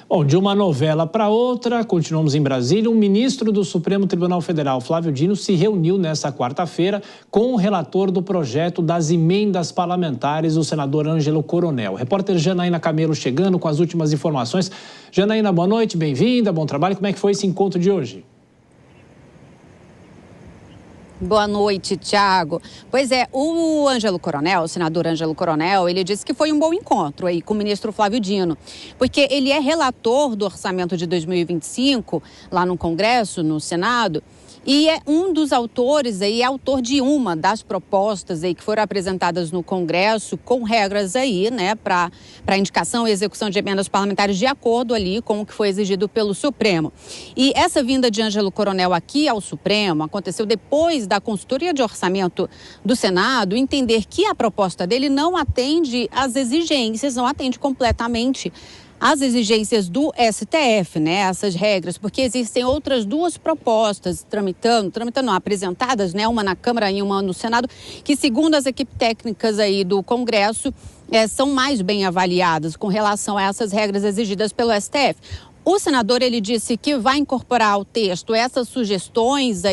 Bom, de uma novela para outra, continuamos em Brasília. O ministro do Supremo Tribunal Federal, Flávio Dino, se reuniu nesta quarta-feira com o relator do projeto das emendas parlamentares, o senador Ângelo Coronel. O repórter Janaína Camelo chegando com as últimas informações. Janaína, boa noite, bem-vinda, bom trabalho. Como é que foi esse encontro de hoje? Boa noite, Thiago. Pois é, o Ângelo Coronel, o senador Ângelo Coronel, ele disse que foi um bom encontro aí com o ministro Flávio Dino, porque ele é relator do orçamento de 2025 lá no Congresso, no Senado, e é um dos autores aí, é autor de uma das propostas aí que foram apresentadas no Congresso com regras aí, né, para indicação e execução de emendas parlamentares de acordo ali com o que foi exigido pelo Supremo. E essa vinda de Ângelo Coronel aqui ao Supremo aconteceu depois da consultoria de orçamento do Senado entender que a proposta dele não atende às exigências, não atende completamente as exigências do STF, né, essas regras, porque existem outras duas propostas apresentadas, né, uma na Câmara e uma no Senado, que segundo as equipes técnicas aí do Congresso, são mais bem avaliadas com relação a essas regras exigidas pelo STF. O senador, ele disse que vai incorporar ao texto essas sugestões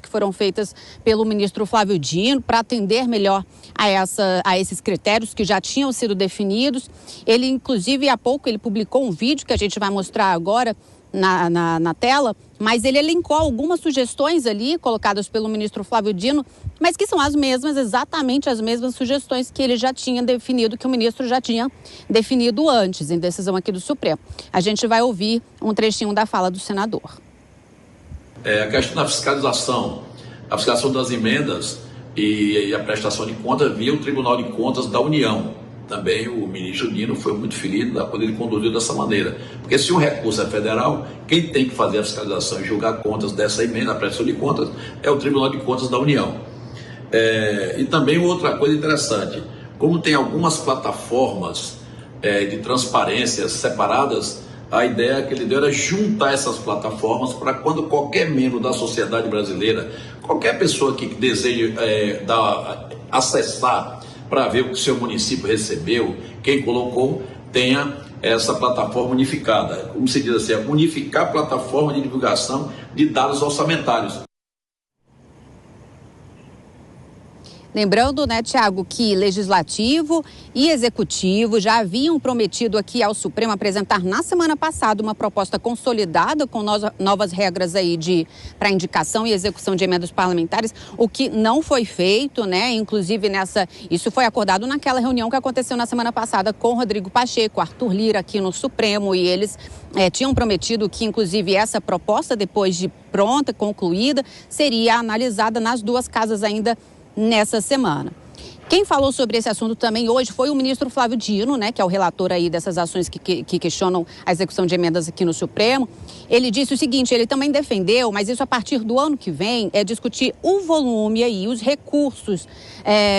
que foram feitas pelo ministro Flávio Dino para atender melhor a esses critérios que já tinham sido definidos. Ele, inclusive, há pouco, ele publicou um vídeo que a gente vai mostrar agora na tela, mas ele elencou algumas sugestões ali colocadas pelo ministro Flávio Dino, mas que são as mesmas, exatamente as mesmas sugestões que ele já tinha definido, que o ministro já tinha definido antes, em decisão aqui do Supremo. A gente vai ouvir um trechinho da fala do senador. A questão da fiscalização, a fiscalização das emendas e a prestação de contas via o Tribunal de Contas da União. Também o ministro Dino foi muito feliz quando ele conduziu dessa maneira. Porque se o recurso é federal, quem tem que fazer a fiscalização e julgar contas dessa emenda, a prestação de contas, é o Tribunal de Contas da União. E também outra coisa interessante, como tem algumas plataformas de transparência separadas, a ideia que ele deu era juntar essas plataformas para quando qualquer membro da sociedade brasileira, qualquer pessoa que deseje acessar para ver o que o seu município recebeu, quem colocou, tenha essa plataforma unificada. Como se diz assim, unificar a plataforma de divulgação de dados orçamentários. Lembrando, né, Thiago, que Legislativo e Executivo já haviam prometido aqui ao Supremo apresentar na semana passada uma proposta consolidada com novas regras aí para indicação e execução de emendas parlamentares, o que não foi feito, né? Inclusive isso foi acordado naquela reunião que aconteceu na semana passada com Rodrigo Pacheco, Arthur Lira aqui no Supremo, e eles tinham prometido que, inclusive, essa proposta, depois de pronta, concluída, seria analisada nas duas casas ainda nessa semana. Quem falou sobre esse assunto também hoje foi o ministro Flávio Dino, né, que é o relator aí dessas ações que questionam a execução de emendas aqui no Supremo. Ele disse o seguinte, ele também defendeu, mas isso a partir do ano que vem, é discutir o volume aí, os recursos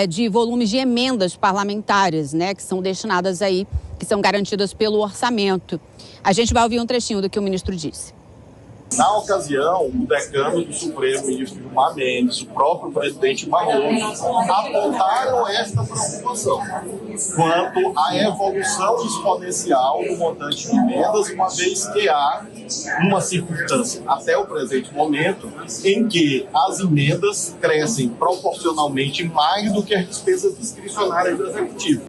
de volumes de emendas parlamentares, né, que são destinadas aí, que são garantidas pelo orçamento. A gente vai ouvir um trechinho do que o ministro disse. Na ocasião, o decano do Supremo, o ministro Gilmar Mendes, o próprio presidente Barroso, apontaram esta preocupação quanto à evolução exponencial do montante de emendas, uma vez que há uma circunstância, até o presente momento, em que as emendas crescem proporcionalmente mais do que as despesas discricionárias do Executivo.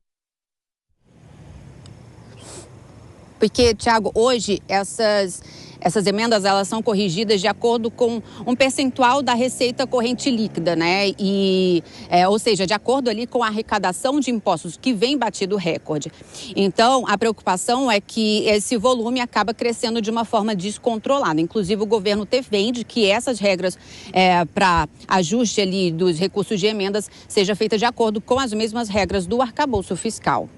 Porque, Thiago, hoje essas emendas, elas são corrigidas de acordo com um percentual da receita corrente líquida, né? Ou seja, de acordo ali com a arrecadação de impostos, que vem batido recorde. Então, a preocupação é que esse volume acaba crescendo de uma forma descontrolada. Inclusive, o governo defende que essas regras para ajuste ali dos recursos de emendas seja feita de acordo com as mesmas regras do arcabouço fiscal.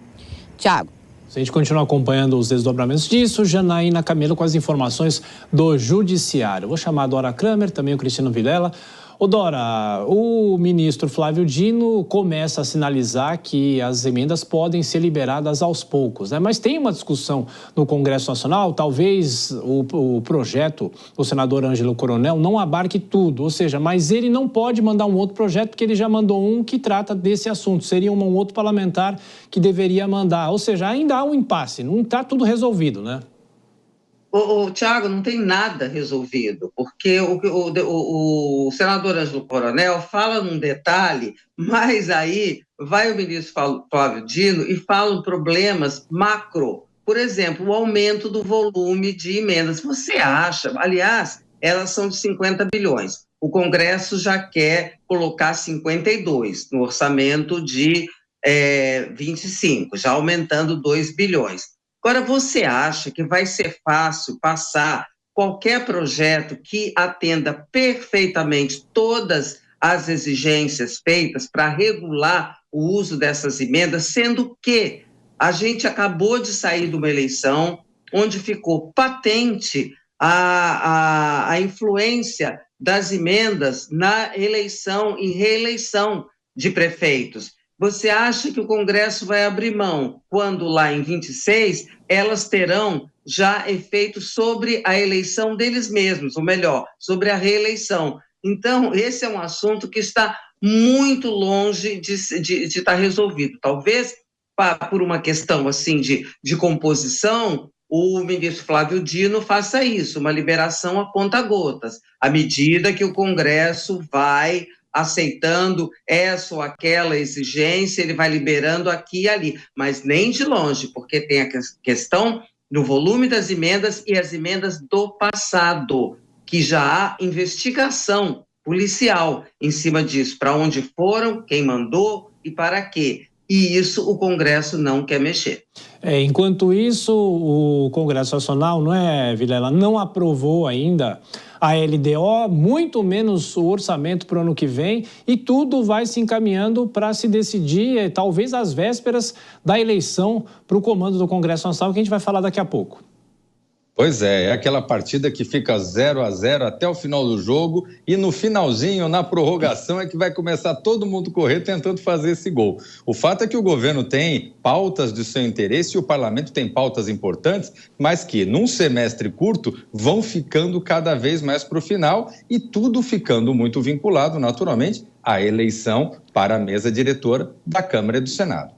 Thiago. A gente continua acompanhando os desdobramentos disso. Janaína Camelo com as informações do Judiciário. Vou chamar a Dora Kramer, também o Cristiano Vilela. Dora, o ministro Flávio Dino começa a sinalizar que as emendas podem ser liberadas aos poucos, né? Mas tem uma discussão no Congresso Nacional, talvez o projeto do senador Ângelo Coronel não abarque tudo, ou seja, mas ele não pode mandar um outro projeto porque ele já mandou um que trata desse assunto, seria um outro parlamentar que deveria mandar, ou seja, ainda há um impasse, não está tudo resolvido, né? Tiago, não tem nada resolvido, porque o senador Ângelo Coronel fala num detalhe, mas aí vai o ministro Flávio Dino e fala problemas macro. Por exemplo, o aumento do volume de emendas. Você acha, aliás, elas são de 50 bilhões. O Congresso já quer colocar 52 no orçamento de 25, já aumentando 2 bilhões. Agora, você acha que vai ser fácil passar qualquer projeto que atenda perfeitamente todas as exigências feitas para regular o uso dessas emendas, sendo que a gente acabou de sair de uma eleição onde ficou patente a influência das emendas na eleição e reeleição de prefeitos? Você acha que o Congresso vai abrir mão quando lá em 26 elas terão já efeito sobre a eleição deles mesmos, ou melhor, sobre a reeleição? Então, esse é um assunto que está muito longe de estar resolvido. Talvez por uma questão assim de composição, o ministro Flávio Dino faça isso, uma liberação a conta-gotas, à medida que o Congresso vai aceitando essa ou aquela exigência, ele vai liberando aqui e ali, mas nem de longe, porque tem a questão do volume das emendas e as emendas do passado, que já há investigação policial em cima disso, para onde foram, quem mandou e para quê. E isso o Congresso não quer mexer. Enquanto isso, o Congresso Nacional, não é, Vilela, não aprovou ainda a LDO, muito menos o orçamento para o ano que vem, e tudo vai se encaminhando para se decidir, talvez às vésperas da eleição para o comando do Congresso Nacional, que a gente vai falar daqui a pouco. Pois é aquela partida que fica 0-0 até o final do jogo e no finalzinho, na prorrogação, é que vai começar todo mundo correr tentando fazer esse gol. O fato é que o governo tem pautas de seu interesse e o parlamento tem pautas importantes, mas que num semestre curto vão ficando cada vez mais para o final e tudo ficando muito vinculado, naturalmente, à eleição para a mesa diretora da Câmara e do Senado.